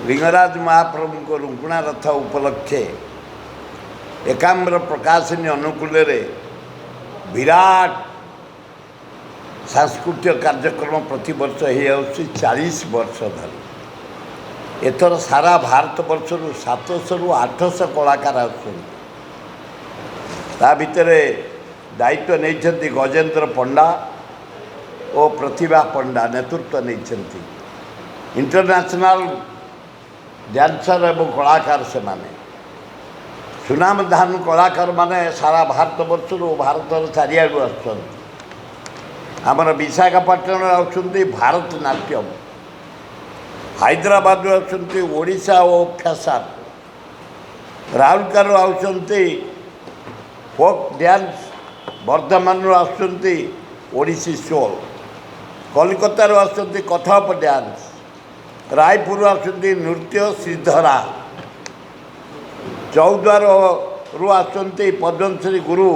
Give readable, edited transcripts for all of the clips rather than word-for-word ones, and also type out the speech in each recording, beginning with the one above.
लिंगराज महाप्रभु रुकुणा रथ उपलक्षे एकाम्र प्रकाशनी अनुकूल विराट सांस्कृतिक कार्यक्रम प्रति वर्ष हो 40 वर्ष धरी एथर सारा भारत वर्ष 700 रु 800 कलाकार ता भितर दायित्व नहीं गजेंद्र पंडा और प्रतिभा पंडा नेतृत्व नहीं इंटरनेशनल डांसर एवं कलाकार से माने सुनाम धान कलाकार माने सारा भारत वर्ष भारत चारिआडू आमर विशाखापट्टनम आउछंती भारतनाट्यम हैदराबाद आउछंती ओडिशा और फैशन राउरकेला आउछंती फोक डांस वर्धमान आउछंती ओडिसी सोल कलिकता आउछंती कथक डांस रायपुर आउछंती नृत्य श्रीधरा चौद्वार रु आसुँच पद्मश्री गुरु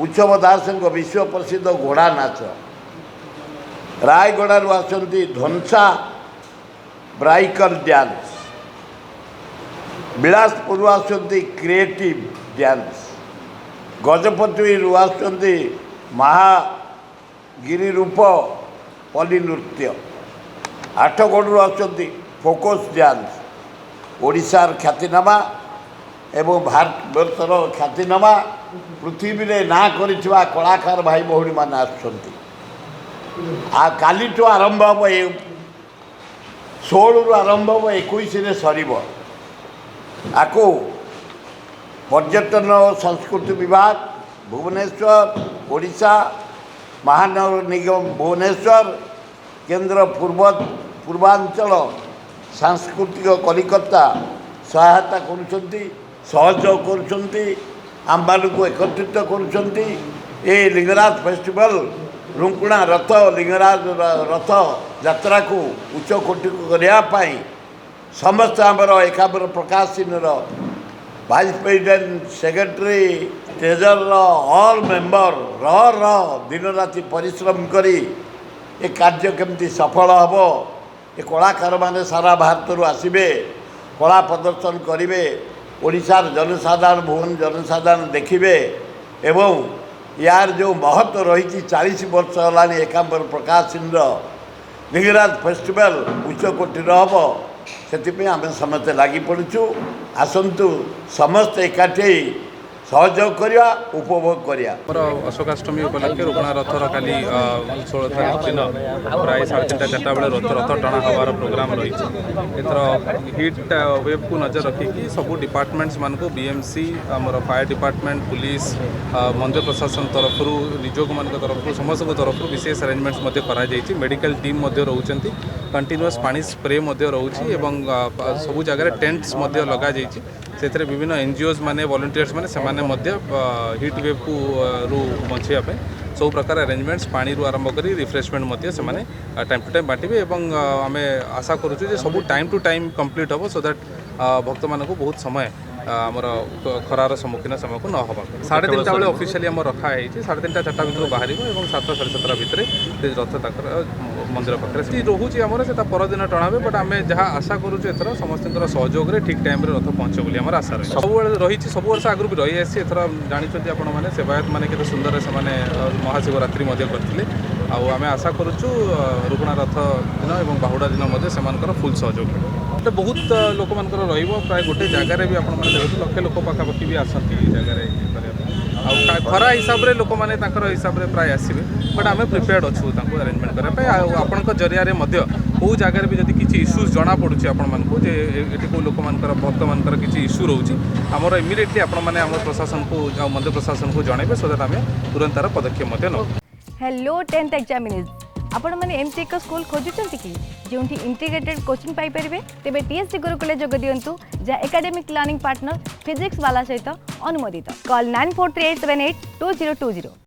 उत्सव दास विश्व प्रसिद्ध घोड़ा नाच रायगढ़ आसुँच धनसा ब्राइकल डांस बिलासपुर आसुँच क्रिएटिव डांस गजपति आसुँच महागिरी रूप पल्ली नृत्य आठगढ़ आसुँच फोकस डांस ओडिशार ख्यातिनामा एवं भारत वर्षर ख्यातिनामा पृथ्वी में ना करिथिबा कलाकार भाई भौणी मान आसुँच काली आरंभ हम 16 रु आरंभ हम 21 सर आपको पर्यटन और संस्कृति विभाग भुवनेश्वर ओडिशा महानगर निगम भुवनेश्वर केंद्र पूर्वांचल सांस्कृतिक कलिकता सहायता करुँच सहयोग करुँच को एकत्रित करुँच ये लिंगराज फेस्टिवल रुकुणा रथ लिंगराज रथ यात्रा को उच्च कोटि करने समस्त आमर एकाम्र प्रकाशन vice president secretary treasurer all member दिन राति परिश्रम करी ये कार्य केमती सफल हम ये कलाकार माने सारा भारत आसबे कला प्रदर्शन करेंगे ओडिशार जनसाधारण भुवन जनसाधारण देखिए एवं यार जो महत्व रही 40 वर्ष है एकाम्र प्रकाशन लिंगराज फेस्टिवल उच्च कोटिर हम से आम समस्ते लगी पड़ू आसतु समस्त एकाठी सहयोग करवा उपभोग करवा अशोकाष्टमी उपलक्षे रुकुणा रथर काली 16 तारीख दिन प्राय 3:30 4टा बेले रथ टणा हबार प्रोग्राम रही एथर हिट वेब को नजर रखिकी सबू डिपार्टमेंट्स मान को बीएमसी आमर फायर डिपार्टमेंट पुलिस मंदिर प्रशासन तरफ निजोग मान तरफ समस्त तरफ विशेष अरेंजमेंट्स मेडिकल टीम रोचंती कंटिन्यूअस पानी स्प्रे रोचे एवं सबू जगह टेंट्स लगा से विभिन्न एनजीओज माने वॉलंटियर्स माने सेमाने हिट वेव को रु बचाई सब प्रकार अरेंजमेंट्स पानी रू आरंभ कर रिफ्रेशमेंट से टाइम टू टाइम बांटे और आम आशा करुचु सब टाइम टू टाइम कंप्लीट हम सो दैट भक्त मान को बहुत समय आमर खरार सम्मुखीन समय को न होगा 3:30 बेले ऑफिशियली आम रखाई 3:30 4टा भर बाहर और 7 साढ़े 7 भितर रथ तक मंदिर पाखे रोचे आमर से परदिन टणाबे बट आम जहाँ आशा करुचु एथर समस्त सहयोग ठीक टाइम रथ पहुँचे बोली आम आशा रही सब रही सब वर्ष आगु भी रही आसी एथर जानते आपण मैंने सेवायत मैंने केते सुंदर से महाशिवरात्रि करते आम आशा करुचु रुकुणा रथ दिन और बाहुड़ा दिन से फुल सहयोग तो बहुत लोक मान प्राय गोटे जगार भी आपण लक्ष लोक पाखापाखि भी आसती जगह खरा हिसाब से लोक मैंने हिसाब से प्राय आसवे बट आम प्रिपेयर्ड अच्छू अरेंजमेंट करने आपण जरिया कौ जगार भी जब किसी इश्यूज जना पड़ुଛି आपको ये कौ लोक मान भक्त मान किसी इश्यू रोचे आमर इमिडिएटली आपण मैंने आम प्रशासन को मंदिर प्रशासन को जनइबे सो दैट आम तुरंत तार पदक्षेप नौ। हेलो 10th एग्जामिनीज आपण मैंने एमती एक स्कूल खोजुंट कि जो इंटीग्रेटेड कोचिंग पाई परिबे तेबे टीएससी गुरुकुल जोग दियंतु जा एकेडमिक लर्निंग पार्टनर फिजिक्स वाला सहित अनुमोदित कॉल 9438782020।